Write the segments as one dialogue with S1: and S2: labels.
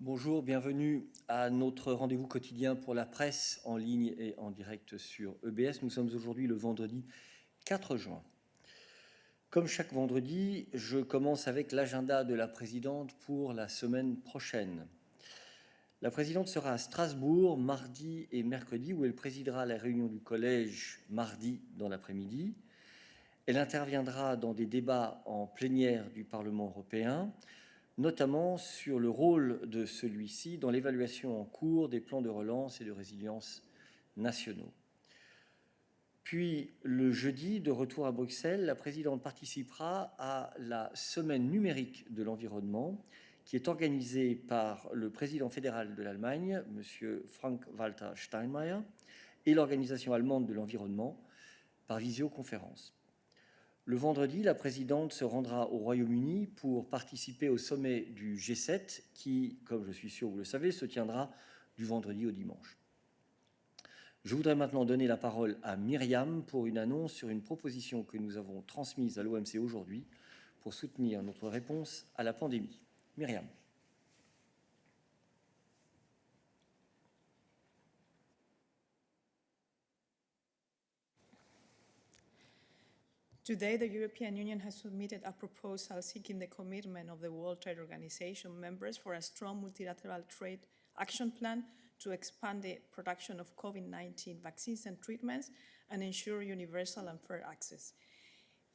S1: Bonjour, bienvenue à notre rendez-vous quotidien pour la presse en ligne et en direct sur EBS. Nous sommes aujourd'hui le vendredi 4 juin. Comme chaque vendredi, je commence avec l'agenda de la présidente pour la semaine prochaine. La présidente sera à Strasbourg mardi et mercredi, où elle présidera la réunion du collège mardi dans l'après-midi. Elle interviendra dans des débats en plénière du Parlement européen, notamment sur le rôle de celui-ci dans l'évaluation en cours des plans de relance et de résilience nationaux. Puis, le jeudi, de retour à Bruxelles, la présidente participera à la semaine numérique de l'environnement, qui est organisée par le président fédéral de l'Allemagne, M. Frank-Walter Steinmeier, et l'organisation allemande de l'environnement, par visioconférence. Le vendredi, la présidente se rendra au Royaume-Uni pour participer au sommet du G7 qui, comme je suis sûr vous le savez, se tiendra du vendredi au dimanche. Je voudrais maintenant donner la parole à Myriam pour une annonce sur une proposition que nous avons transmise à l'OMC aujourd'hui pour soutenir notre réponse à la pandémie. Myriam.
S2: Today, the European Union has submitted a proposal seeking the commitment of the World Trade Organization members for a strong multilateral trade action plan to expand the production of COVID-19 vaccines and treatments and ensure universal and fair access.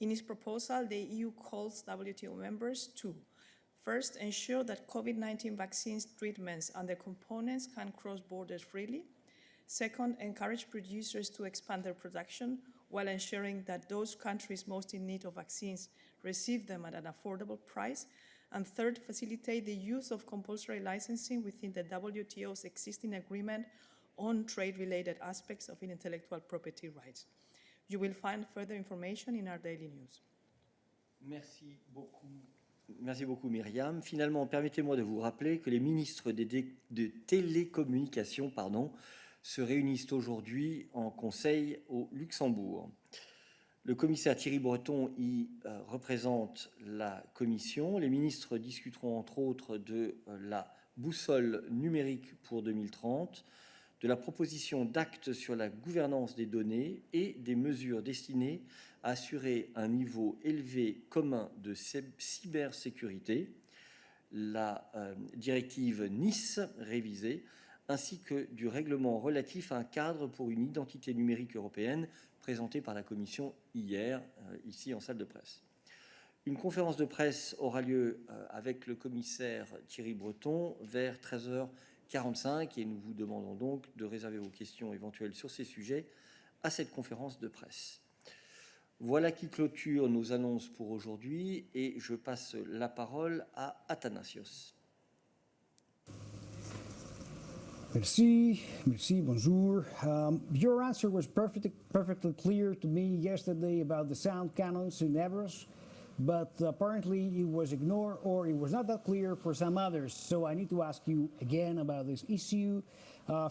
S2: In its proposal, the EU calls WTO members to first, ensure that COVID-19 vaccines, treatments, and their components can cross borders freely. Second, encourage producers to expand their production while ensuring that those countries most in need of vaccines receive them at an affordable price. And third, facilitate the use of compulsory licensing within the WTO's existing agreement on trade-related aspects of intellectual property rights. You will find further information in our daily news.
S1: Merci beaucoup, Myriam. Finalement, permettez-moi de vous rappeler que les ministres de télécommunications se réunissent aujourd'hui en conseil au Luxembourg. Le commissaire Thierry Breton y représente la Commission. Les ministres discuteront entre autres de la boussole numérique pour 2030, de la proposition d'acte sur la gouvernance des données et des mesures destinées à assurer un niveau élevé commun de cybersécurité, la directive Nice révisée, ainsi que du règlement relatif à un cadre pour une identité numérique européenne présenté par la Commission hier, ici en salle de presse. Une conférence de presse aura lieu avec le commissaire Thierry Breton vers 13h45 et nous vous demandons donc de réserver vos questions éventuelles sur ces sujets à cette conférence de presse. Voilà qui clôture nos annonces pour aujourd'hui et je passe la parole à Athanasios.
S3: Merci, bonjour. Your answer was perfectly clear to me yesterday about the sound cannons in Evros, but apparently it was ignored or it was not that clear for some others. So I need to ask you again about this issue.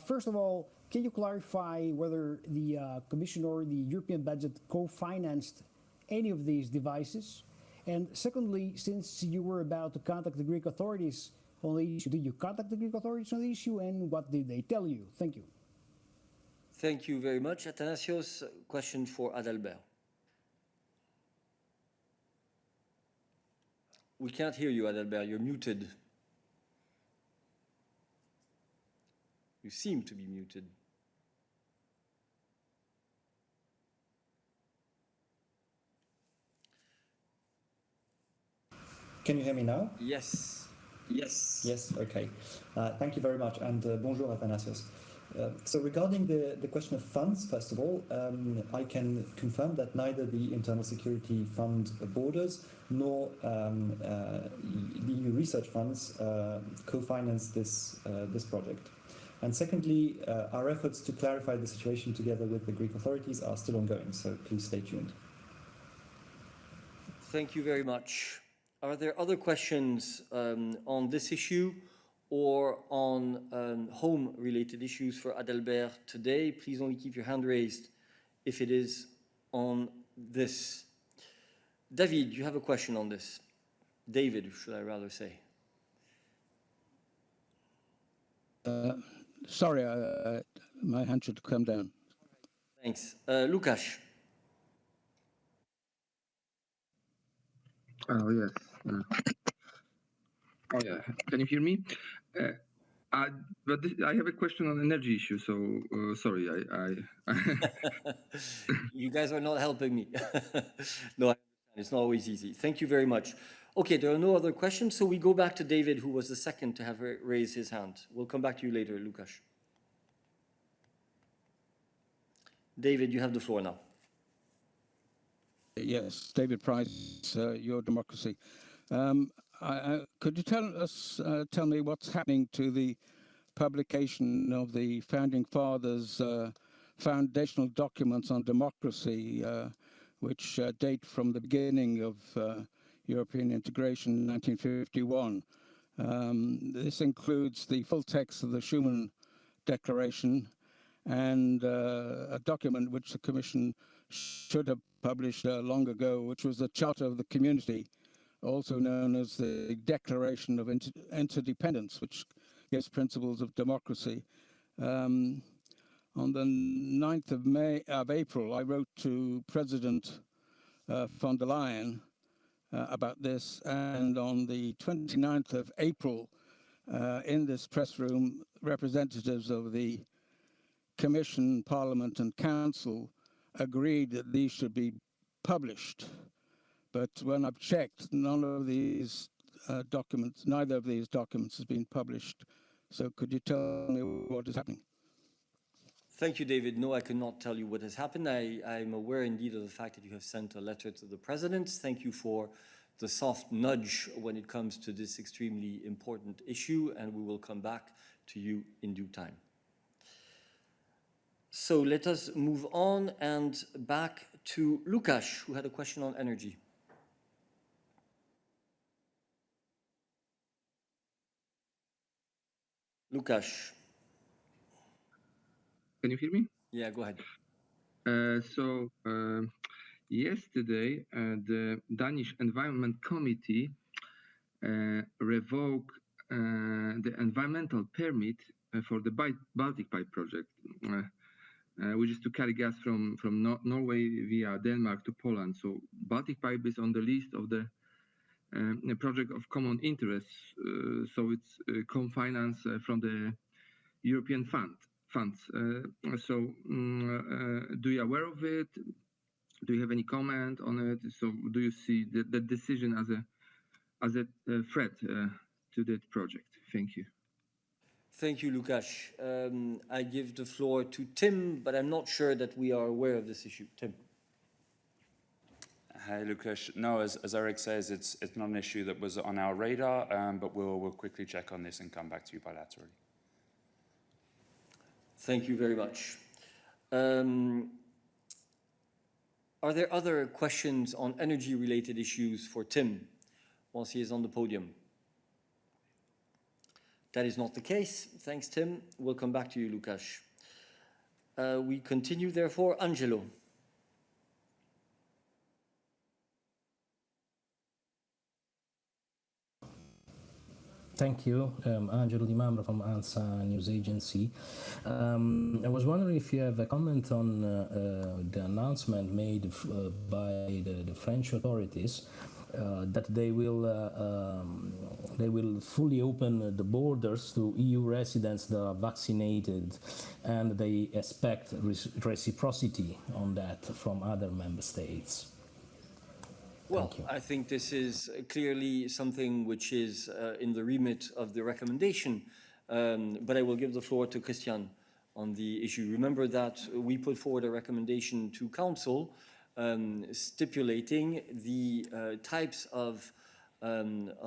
S3: First of all, can you clarify whether the Commission or the European budget co-financed any of these devices? And secondly, since you were about to contact the Greek authorities on the issue, did you contact the Greek authorities on the issue and what did they tell you? Thank you.
S1: Thank you very much. Athanasios, question for Adalbert. We can't hear you, Adalbert. You're muted. You seem to be muted.
S4: Can you hear me now?
S1: Yes.
S4: Yes, okay. Thank you very much, and bonjour, Athanasios. So regarding the question of funds, first of all, I can confirm that neither the Internal Security Fund Borders nor the EU research funds co-finance this project. And secondly, our efforts to clarify the situation together with the Greek authorities are still ongoing, so please stay tuned.
S1: Thank you very much. Are there other questions on this issue or on home-related issues for Adalbert today? Please only keep your hand raised if it is on this. David, you have a question on this. David, should I rather say.
S5: Sorry, my hand should come down.
S1: Thanks. Lukáš.
S6: Oh, yes. Oh, yeah. Can you hear me? But I have a question on energy issue, so sorry.
S1: You guys are not helping me. No, I understand. It's not always easy. Thank you very much. Okay, there are no other questions, so we go back to David, who was the second to have raised his hand. We'll come back to you later, Lukáš. David, you have the floor now.
S5: Yes, David Price, Your Democracy. Could you tell me what's happening to the publication of the Founding Fathers' foundational documents on democracy, which date from the beginning of European integration in 1951? This includes the full text of the Schuman Declaration and a document which the Commission should have published long ago, which was the Charter of the Community, also known as the Declaration of Interdependence, which gives principles of democracy. On the 9th of April, I wrote to President von der Leyen about this, and on the 29th of April, in this press room, representatives of the Commission, Parliament and Council agreed that these should be published. But when I've checked, neither of these documents has been published. So could you tell me what is happening?
S1: Thank you, David. No, I cannot tell you what has happened. I'm aware indeed of the fact that you have sent a letter to the President. Thank you for the soft nudge when it comes to this extremely important issue, and we will come back to you in due time. So let us move on and back to Lukáš, who had a question on energy. Lukáš.
S6: Can you hear me?
S1: Yeah, go ahead.
S6: Yesterday, the Danish Environment Committee revoked the environmental permit for the Baltic Pipe project, which is to carry gas from Norway via Denmark to Poland. So Baltic Pipe is on the list of the project of common interest. So it's co-financed from the European funds. Do you aware of it? Do you have any comment on it? So do you see the decision as a threat to that project? Thank you.
S1: Thank you, Lukáš. I give the floor to Tim, but I'm not sure that we are aware of this issue. Tim.
S7: Hi, Lukáš. No, as Eric says, it's not an issue that was on our radar, but we'll quickly check on this and come back to you bilaterally.
S1: Thank you very much. Are there other questions on energy-related issues for Tim whilst he is on the podium? That is not the case. Thanks, Tim. We'll come back to you, Lukáš. We continue, therefore. Angelo.
S8: Thank you. Angelo Di Mamer from ANSA News Agency. I was wondering if you have a comment on the announcement made by the French authorities that they will fully open the borders to EU residents that are vaccinated, and they expect reciprocity on that from other member states.
S1: Well, I think this is clearly something which is in the remit of the recommendation, but I will give the floor to Christian on the issue. Remember that we put forward a recommendation to Council stipulating the types of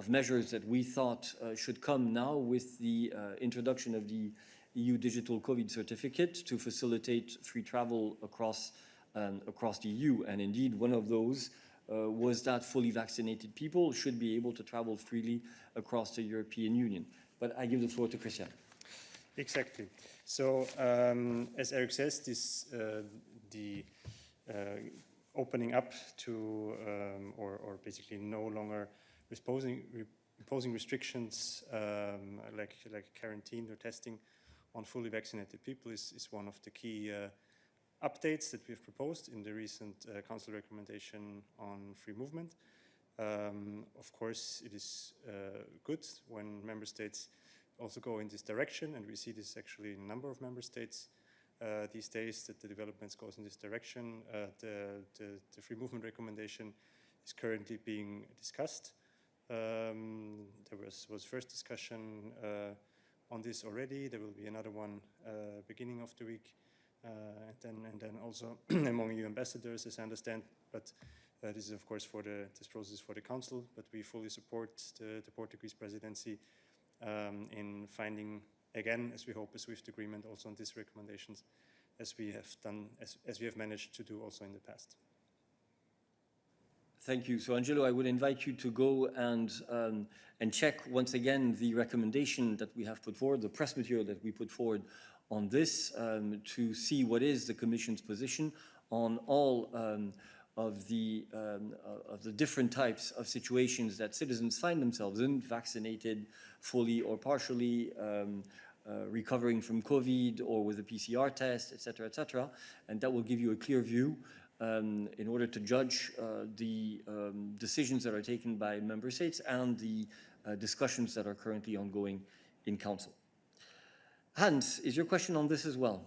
S1: measures that we thought should come now with the introduction of the EU digital COVID certificate to facilitate free travel across the EU. And indeed, one of those was that fully vaccinated people should be able to travel freely across the European Union. But I give the floor to Christian.
S9: Exactly. So, as Eric says, the opening up to, or basically no longer imposing restrictions like quarantine or testing on fully vaccinated people is one of the key updates that we've proposed in the recent Council recommendation on free movement. Of course, it is good when member states also go in this direction, and we see this actually in a number of member states these days, that the developments goes in this direction. The free movement recommendation is currently being discussed. There was first discussion on this already. There will be another one beginning of the week, and then also among EU ambassadors, as I understand. But this is, of course, this process for the Council. But we fully support the Portuguese presidency in finding, again, as we hope, a swift agreement also on these recommendations, as we have done, as we have managed to do also in the past.
S1: Thank you. So, Angelo, I would invite you to go and check once again the recommendation that we have put forward, the press material that we put forward on this, to see what is the Commission's position on all of the different types of situations that citizens find themselves in, vaccinated fully or partially, recovering from COVID or with a PCR test, et cetera, and that will give you a clear view in order to judge the decisions that are taken by member states and the discussions that are currently ongoing in Council. Hans, is your question on this as well?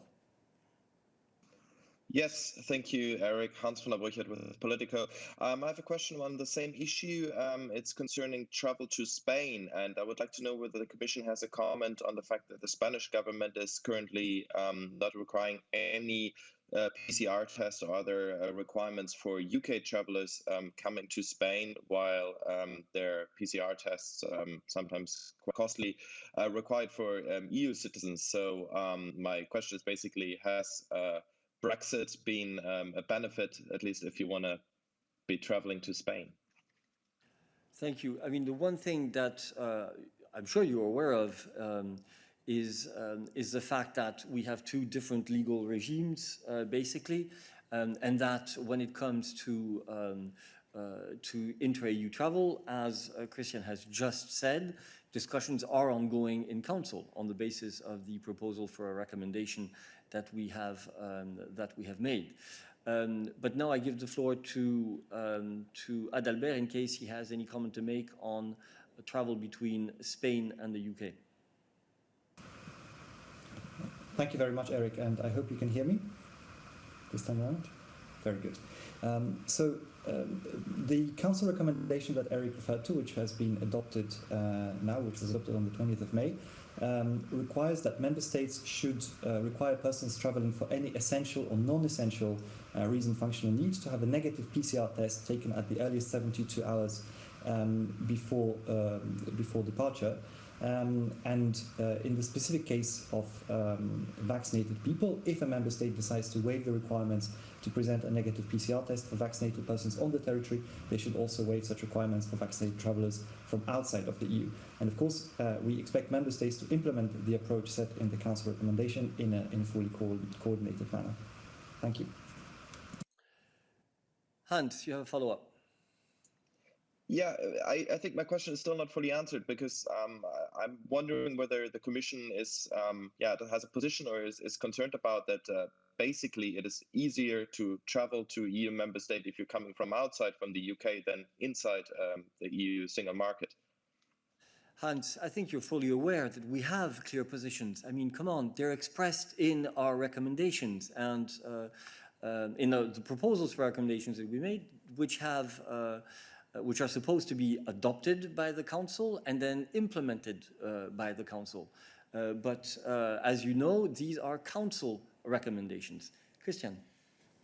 S10: Yes, thank you, Eric. Hans von der Burchert with Politico. I have a question on the same issue. It's concerning travel to Spain, and I would like to know whether the Commission has a comment on the fact that the Spanish government is currently not requiring any PCR tests or other requirements for UK travelers coming to Spain, while their PCR tests, sometimes quite costly, required for EU citizens. So my question is basically, has Brexit been a benefit, at least if you want to be traveling to Spain?
S1: Thank you. I mean, the one thing that I'm sure you're aware of is the fact that we have two different legal regimes, basically, and that when it comes to intra-EU travel, as Christian has just said, discussions are ongoing in Council on the basis of the proposal for a recommendation that we have made. But now I give the floor to Adalbert in case he has any comment to make on travel between Spain and the UK.
S4: Thank you very much, Eric, and I hope you can hear me this time around. Very good. The Council recommendation that Eric referred to, which has been adopted now, which was adopted on the 20th of May, requires that member states should require persons traveling for any essential or non-essential reason, functional needs to have a negative PCR test taken at the earliest 72 hours before departure. And in the specific case of vaccinated people, if a member state decides to waive the requirements to present a negative PCR test for vaccinated persons on the territory, they should also waive such requirements for vaccinated travellers from outside of the EU. And of course, we expect member states to implement the approach set in the Council recommendation in a fully coordinated manner. Thank you.
S1: Hans, you have a follow-up.
S10: Yeah, I think my question is still not fully answered, because I'm wondering whether the Commission is, has a position or is concerned about that. Basically, it is easier to travel to EU member state if you're coming from outside from the UK than inside the EU single market.
S1: Hans, I think you're fully aware that we have clear positions. I mean, come on, they're expressed in our recommendations and in the proposals for recommendations that we made, which are supposed to be adopted by the Council and then implemented by the Council. But as you know, these are Council recommendations. Christian.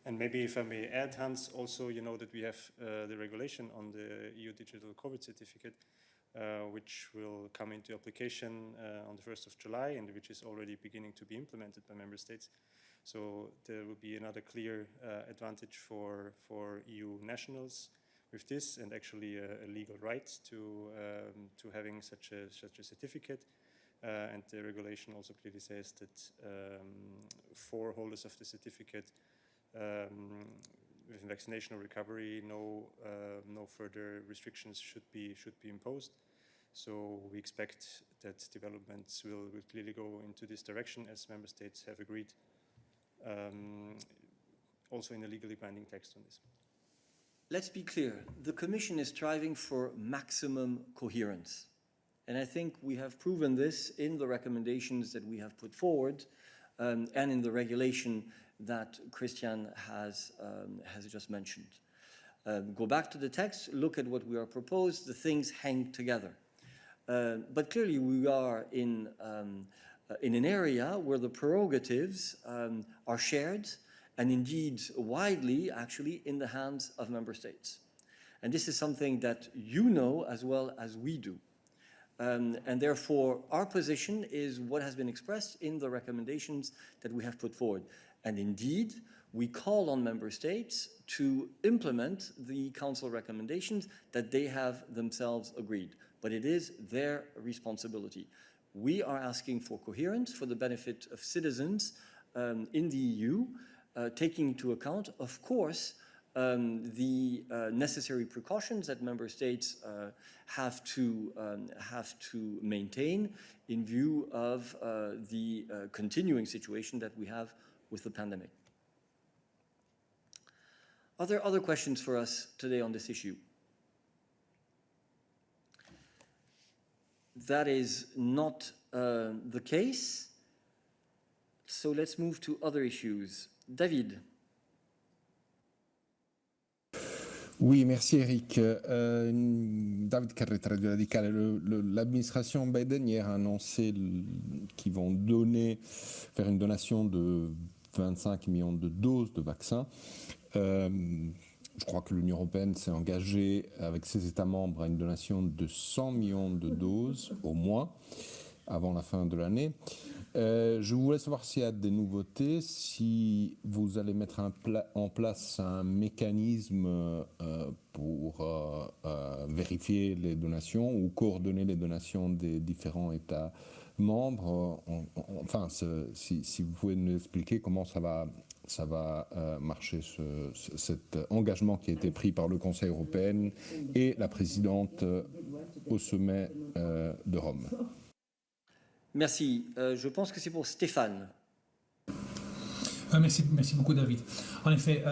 S9: And maybe if I may add, Hans, also you know that we have the regulation on the EU Digital COVID Certificate, which will come into application on the 1st of July and which is already beginning to be implemented by member states. So there will be another clear advantage for EU nationals with this, and actually a legal right to having such a certificate. And the regulation also clearly says that for holders of the certificate with vaccination or recovery, no further restrictions should be imposed. So we expect that developments will clearly go into this direction as member states have agreed also in a legally binding text on this.
S1: Let's be clear, the Commission is striving for maximum coherence. And I think we have proven this in the recommendations that we have put forward and in the regulation that Christian has just mentioned. Go back to the text, look at what we are proposed, the things hang together. But clearly we are in an area where the prerogatives are shared and indeed widely actually in the hands of member states. And this is something that you know as well as we do. And therefore, our position is what has been expressed in the recommendations that we have put forward. And indeed, we call on member states to implement the Council recommendations that they have themselves agreed. But it is their responsibility. We are asking for coherence for the benefit of citizens in the EU, taking into account, of course, the necessary precautions that member states have to maintain in view of the continuing situation that we have with the pandemic. Are there other questions for us today on this issue? That is not the case. So let's move to other issues. David.
S11: Oui, merci Eric. David Carretta, Radio Radicale. L'administration Biden hier a annoncé qu'ils vont faire une donation de 25 millions de doses de vaccins. Je crois que l'Union européenne s'est engagée avec ses États membres à une donation de 100 millions de doses au moins avant la fin de l'année. Je voulais savoir s'il y a des nouveautés, si vous allez mettre en place un mécanisme pour vérifier les donations ou coordonner les donations des différents États membres. Enfin, si vous pouvez nous expliquer comment ça va marcher, cet engagement qui a été pris par le Conseil européen et la présidente au sommet de Rome.
S1: Merci. Je pense que c'est pour Stéphane.
S12: Merci beaucoup, David. En effet,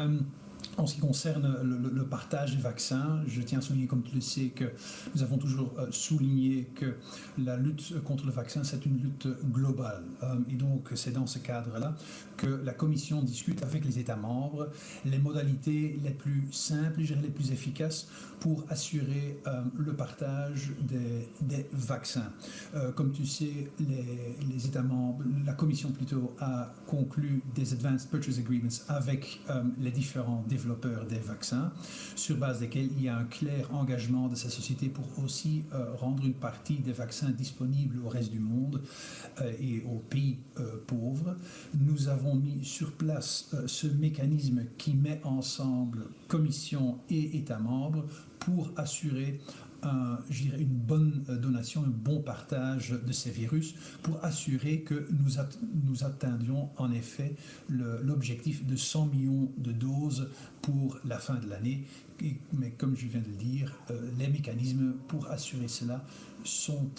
S12: en ce qui concerne le partage des vaccins, je tiens à souligner, comme tu le sais, que nous avons toujours souligné que la lutte contre le vaccin, c'est une lutte globale. Et donc, c'est dans ce cadre-là que la Commission discute avec les États membres les modalités les plus simples, je dirais les plus efficaces pour assurer le partage des vaccins. Comme tu sais, les États membres, la Commission plutôt, a conclu des Advanced Purchase Agreements avec les différents développeurs des vaccins, sur base desquels il y a un clair engagement de ces sociétés pour aussi rendre une partie des vaccins disponibles au reste du monde et aux pays pauvres. Nous avons mis sur place ce mécanisme qui met ensemble Commission et États membres pour assurer une bonne donation, un bon partage de ces virus, pour assurer que nous atteindrions en effet l'objectif de 100 millions de doses pour la fin de l'année. Mais comme je viens de le dire, les mécanismes pour assurer cela sont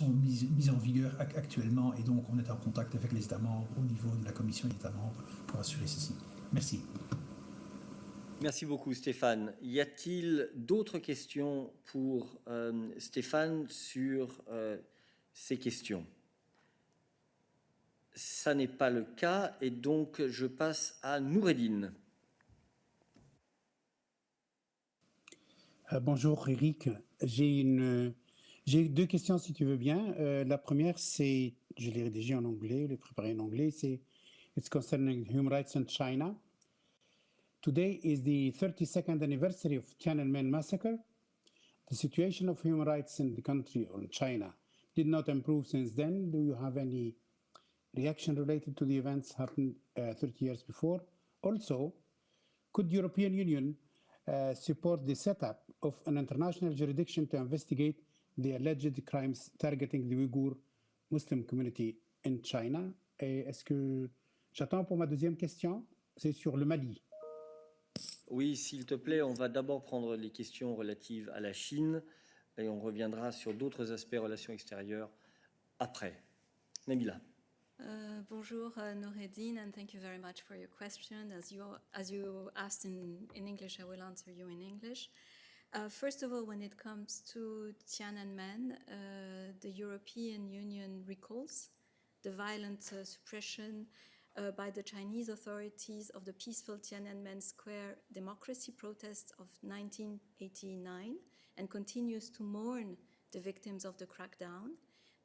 S12: mis en vigueur actuellement, et donc on est en contact avec les États membres au niveau de la Commission et des États membres pour assurer ceci. Merci.
S1: Merci beaucoup Stéphane. Y a-t-il d'autres questions pour Stéphane sur ces questions? Ça n'est pas le cas et donc je passe à Noureddine.
S13: Bonjour Eric, j'ai deux questions si tu veux bien. La première, c'est, je l'ai rédigée en anglais, je l'ai préparée en anglais, c'est It's concerning human rights in China. Today is the 32nd anniversary of Tiananmen massacre. The situation of human rights in the country or in China did not improve since then. Do you have any reaction related to the events happened 30 years before? Also, could the European Union support the setup of an international jurisdiction to investigate the alleged crimes targeting the Uyghur Muslim community in China? Et est-ce que j'attends pour ma deuxième question? C'est sur le Mali.
S1: Oui, s'il te plaît, on va d'abord prendre les questions relatives à la Chine et on reviendra sur d'autres aspects relations extérieures après. Nabila.
S14: Bonjour, Noureddine, and thank you very much for your question. As you asked in English, I will answer you in English. First of all, when it comes to Tiananmen, the European Union recalls the violent suppression by the Chinese authorities of the peaceful Tiananmen Square democracy protests of 1989 and continues to mourn the victims of the crackdown.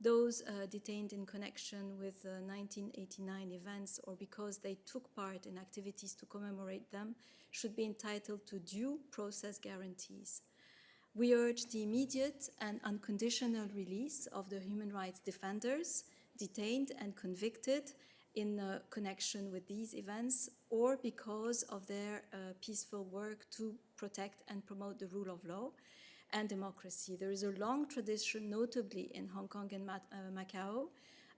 S14: Those detained in connection with 1989 events or because they took part in activities to commemorate them should be entitled to due process guarantees. We urge the immediate and unconditional release of the human rights defenders detained and convicted in connection with these events or because of their peaceful work to protect and promote the rule of law and democracy. There is a long tradition, notably in Hong Kong and Macau,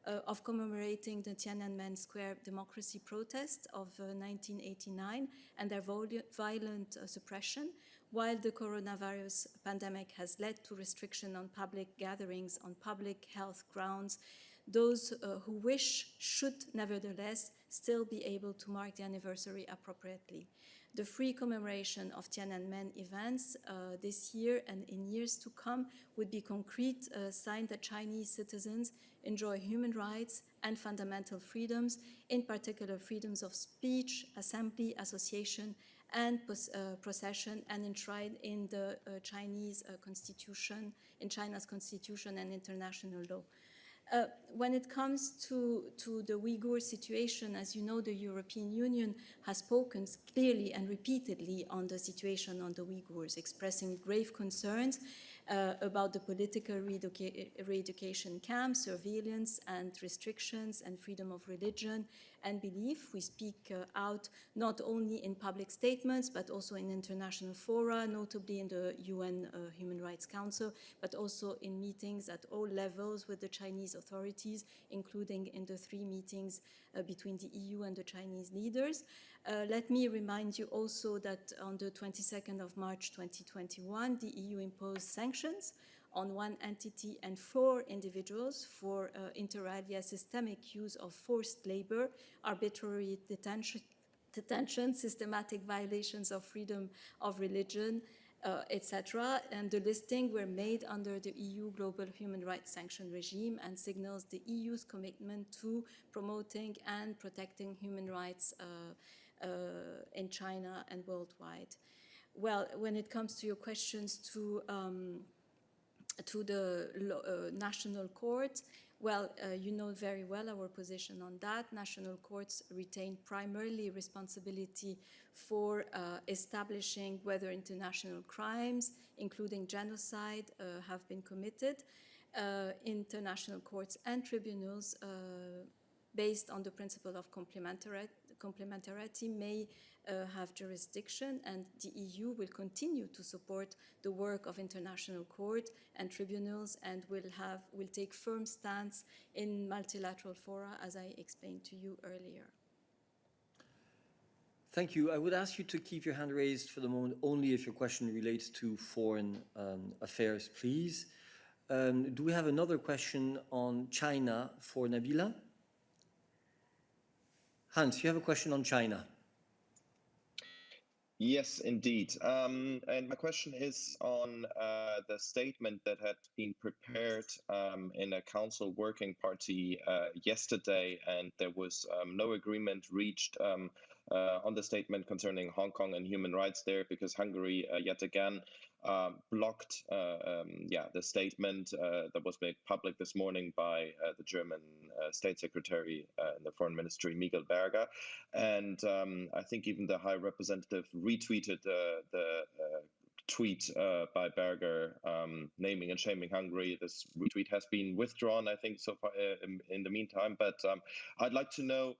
S14: of commemorating the Tiananmen Square democracy protest of 1989 and their violent suppression, while the coronavirus pandemic has led to restriction on public gatherings on public health grounds. Those who wish should nevertheless still be able to mark the anniversary appropriately. The free commemoration of Tiananmen events this year and in years to come would be concrete sign that Chinese citizens enjoy human rights and fundamental freedoms, in particular freedoms of speech, assembly, association, and procession, and enshrined in the Chinese constitution, in China's constitution and international law. When it comes to the Uyghur situation, as you know, the European Union has spoken clearly and repeatedly on the situation on the Uyghurs, expressing grave concerns about the political re-education camps, surveillance and restrictions, and freedom of religion and belief. We speak out not only in public statements, but also in international fora, notably in the UN Human Rights Council, but also in meetings at all levels with the Chinese authorities, including in the 3 meetings between the EU and the Chinese leaders. Let me remind you also that on the 22nd of March 2021, the EU imposed sanctions on 1 entity and 4 individuals for inter alia systemic use of forced labor, arbitrary detention, systematic violations of freedom of religion, etc. And the listing were made under the EU Global Human Rights Sanction Regime and signals the EU's commitment to promoting and protecting human rights in China and worldwide. Well, when it comes to your questions to the national court, well, you know very well our position on that. National courts retain primarily responsibility for establishing whether international crimes, including genocide, have been committed. International courts and tribunals, based on the principle of complementarity, may have jurisdiction, and the EU will continue to support the work of international court and tribunals and will take firm stance in multilateral fora, as I explained to you earlier.
S1: Thank you. I would ask you to keep your hand raised for the moment only if your question relates to foreign affairs, please. Do we have another question on China for Nabila? Hans, you have a question on China.
S10: Yes, indeed. And my question is on the statement that had been prepared in a council working party yesterday, and there was no agreement reached on the statement concerning Hong Kong and human rights there, because Hungary yet again blocked the statement that was made public this morning by the German State Secretary in the Foreign Ministry, Miguel Berger. And I think even the High Representative retweeted the tweet by Berger naming and shaming Hungary. This retweet has been withdrawn, I think, so far in the meantime. But I'd like to know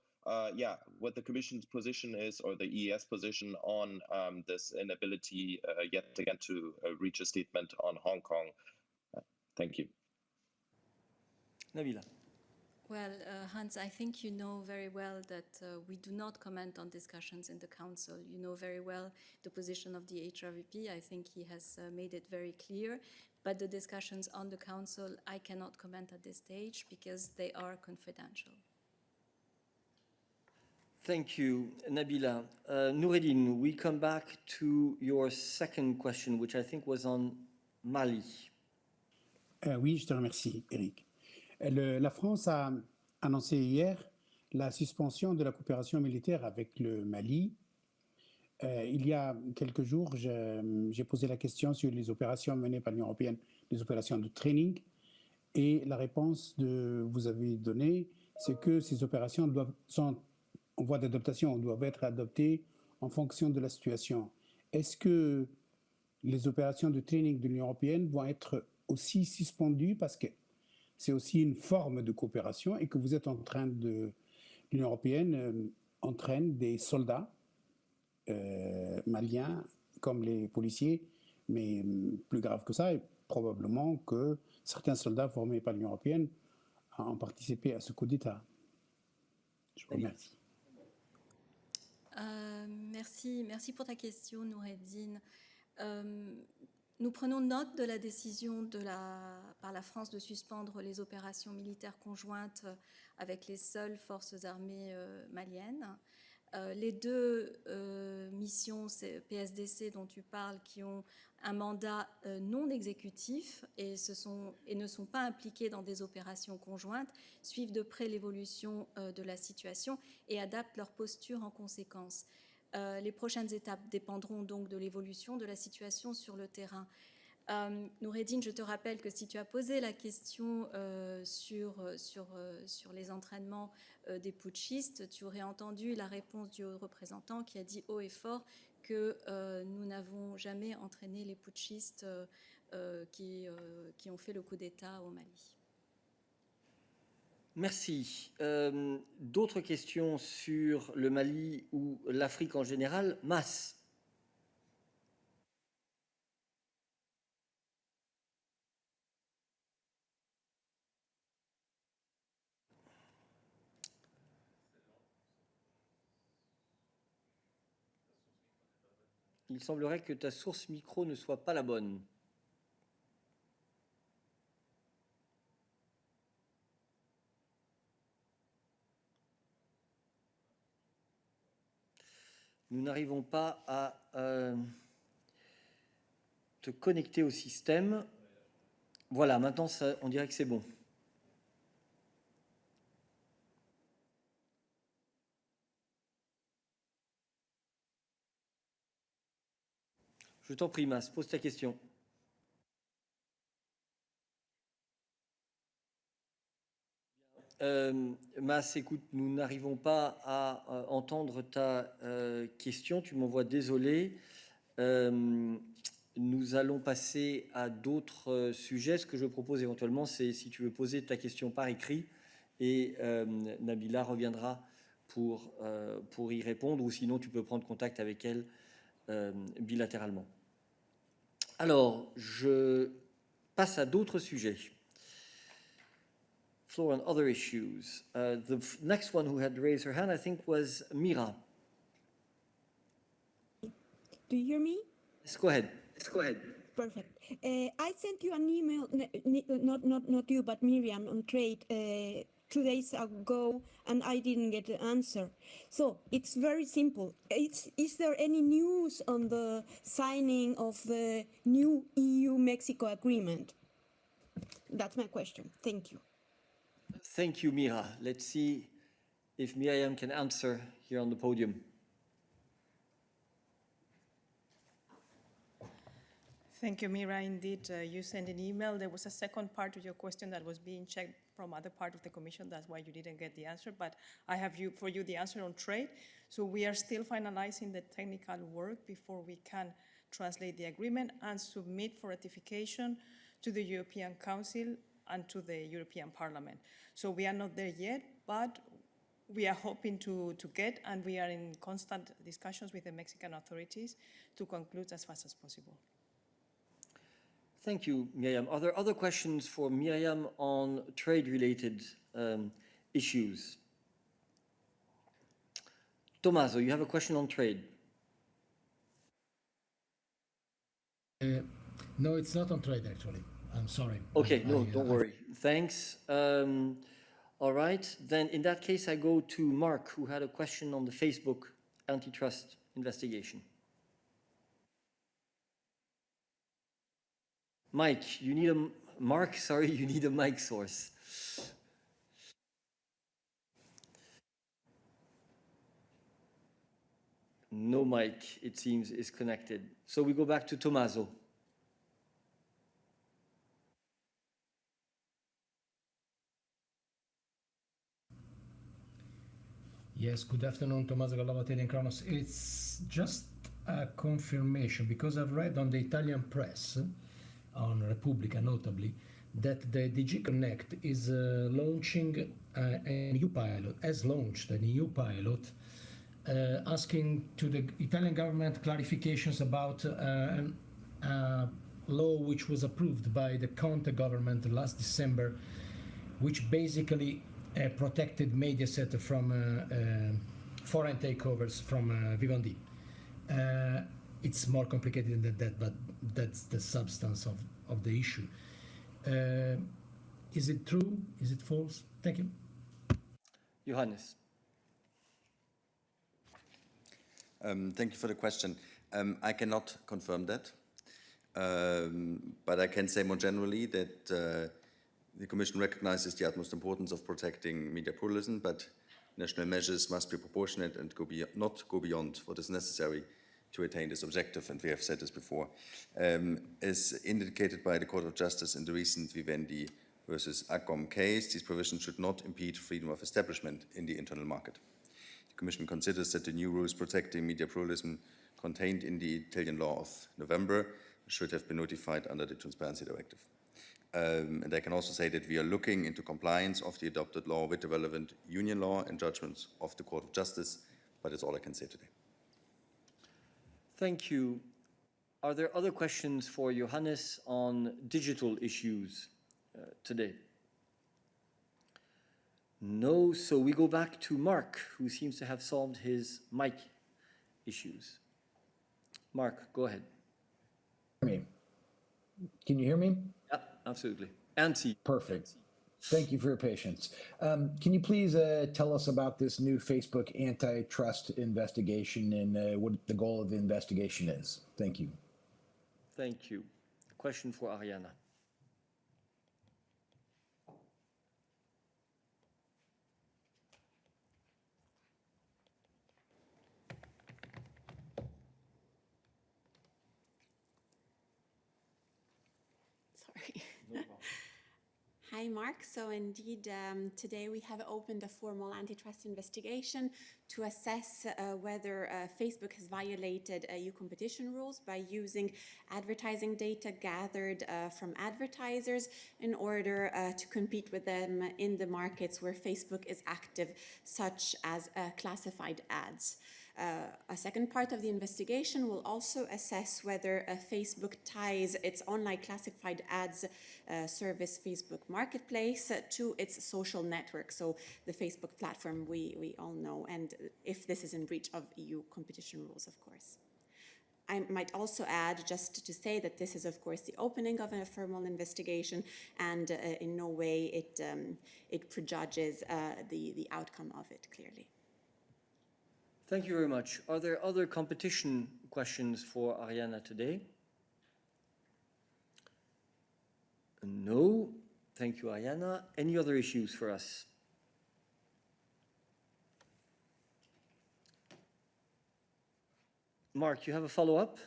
S10: what the Commission's position is, or the EES position on this inability yet again to reach a statement on Hong Kong. Thank you.
S1: Nabila.
S14: Well, Hans, I think you know very well that we do not comment on discussions in the Council. You know very well the position of the HRVP. I think he has made it very clear. But the discussions on the Council, I cannot comment at this stage because they are confidential.
S1: Thank you, Nabila. Noureddin, we come back to your second question, which I think was on Mali.
S13: Oui, je te remercie, Eric. La France a annoncé hier la suspension de la coopération militaire avec le Mali. Il y a quelques jours, j'ai posé la question sur les opérations menées par l'Union européenne, les opérations de training, et la réponse que vous avez donnée, c'est que ces opérations sont en voie d'adaptation, doivent être adoptées en fonction de la situation. Est-ce que les opérations de training de l'Union européenne vont être aussi suspendues parce que c'est aussi une forme de coopération et que vous êtes en train de... L'Union européenne entraîne des soldats maliens comme les policiers, mais plus grave que ça, et probablement que certains soldats formés par l'Union européenne ont participé à ce coup d'État. Je vous remercie.
S14: Merci pour ta question, Noureddin. Nous prenons note de la décision par la France de suspendre les opérations militaires conjointes avec les seules forces armées maliennes. Les deux missions PSDC dont tu parles, qui ont un mandat non exécutif et ne sont pas impliquées dans des opérations conjointes, suivent de près l'évolution de la situation et adaptent leur posture en conséquence. Les prochaines étapes dépendront donc de l'évolution de la situation sur le terrain. Noureddin, je te rappelle que si tu as posé la question sur les entraînements des putschistes, tu aurais entendu la réponse du représentant qui a dit haut et fort que nous n'avons jamais entraîné les putschistes qui ont fait le coup d'État au Mali.
S1: Merci. D'autres questions sur le Mali ou l'Afrique en général? Mas. Il semblerait que ta source micro ne soit pas la bonne. Nous n'arrivons pas à te connecter au système. Voilà, maintenant on dirait que c'est bon. Je t'en prie, Mas, pose ta question. Mas, écoute, nous n'arrivons pas à entendre ta question. Tu m'envoies désolé. Nous allons passer à d'autres sujets. Ce que je propose éventuellement, c'est si tu veux poser ta question par écrit et Nabila reviendra pour y répondre, ou sinon tu peux prendre contact avec elle bilatéralement. Alors, je passe à d'autres sujets. Floor on other issues. The next one who had raised her hand, I think, was Mira.
S15: Do you hear me?
S1: Yes, go ahead.
S15: Perfect. I sent you an email, not you, but Miriam on trade 2 days ago, and I didn't get the answer. So it's very simple. Is there any news on the signing of the new EU-Mexico agreement? That's my question. Thank you.
S1: Thank you, Mira. Let's see if Miriam can answer here on the podium.
S2: Thank you, Mira. Indeed, you sent an email. There was a second part of your question that was being checked from other part of the Commission. That's why you didn't get the answer. But I have for you the answer on trade. So we are still finalizing the technical work before we can translate the agreement and submit for ratification to the European Council and to the European Parliament. So we are not there yet, but we are hoping to get, and we are in constant discussions with the Mexican authorities to conclude as fast as possible.
S1: Thank you, Miriam. Are there other questions for Miriam on trade-related issues. Tommaso, you have a question on trade.
S8: No, it's not on trade, actually. I'm sorry.
S1: Okay, don't worry. Thanks. All right, then in that case, I go to Mark, who had a question on the Facebook antitrust investigation. Mike, you need a you need a mic source. No mic, it seems, is connected. So we go back to Tommaso.
S8: Yes, good afternoon, Tommaso Gallavatelli and Kronos. It's just a confirmation, because I've read on the Italian press, on Repubblica notably, that the DG Connect is launching a new pilot, has launched a new pilot, asking to the Italian government clarifications about a law which was approved by the Conte government last December, which basically protected Mediaset from foreign takeovers from Vivendi. It's more complicated than that, but that's the substance of the issue. Is it true? Is it false? Thank you.
S1: Johannes.
S16: Thank you for the question. I cannot confirm that, but I can say more generally that the Commission recognizes the utmost importance of protecting media pluralism, but national measures must be proportionate and not go beyond what is necessary to attain this objective, and we have said this before. As indicated by the Court of Justice in the recent Vivendi versus Agcom case, these provisions should not impede freedom of establishment in the internal market. The Commission considers that the new rules protecting media pluralism contained in the Italian law of November should have been notified under the Transparency Directive. And I can also say that we are looking into compliance of the adopted law with the relevant union law and judgments of the Court of Justice, but that's all I can say today.
S1: Thank you. Are there other questions for Johannes on digital issues today? No, so we go back to Mark, who seems to have solved his mic issues. Mark, go ahead.
S17: Can you hear me?
S1: Yeah, absolutely. Antti.
S17: Perfect. Thank you for your patience. Can you please tell us about this new Facebook antitrust investigation and what the goal of the investigation is? Thank you.
S1: Thank you. Question for Ariana.
S18: Hi, Mark. So indeed, today we have opened a formal antitrust investigation to assess whether Facebook has violated EU competition rules by using advertising data gathered from advertisers in order to compete with them in the markets where Facebook is active, such as classified ads. A second part of the investigation will also assess whether Facebook ties its online classified ads service Facebook Marketplace to its social network, so the Facebook platform we all know, and if this is in breach of EU competition rules, of course. I might also add, just to say, that this is, of course, the opening of a formal investigation, and in no way it prejudges the outcome of it, clearly.
S1: Thank you very much. Are there other competition questions for Ariana today? No. Thank you, Ariana. Any other issues for us? Mark, you have a follow-up?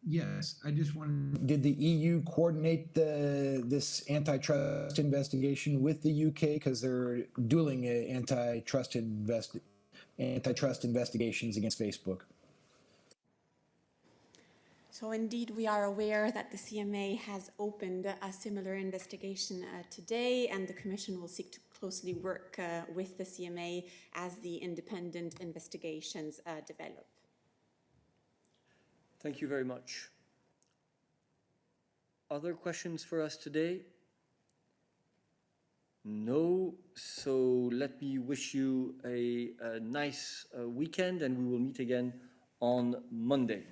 S17: Yes, I just wanted. Did the EU coordinate this antitrust investigation with the UK, because they're dueling antitrust investigations against Facebook?
S18: So indeed, we are aware that the CMA has opened a similar investigation today, and the Commission will seek to closely work with the CMA as the independent investigations develop.
S1: Thank you very much. Other questions for us today? No, so let me wish you a nice weekend, and we will meet again on Monday.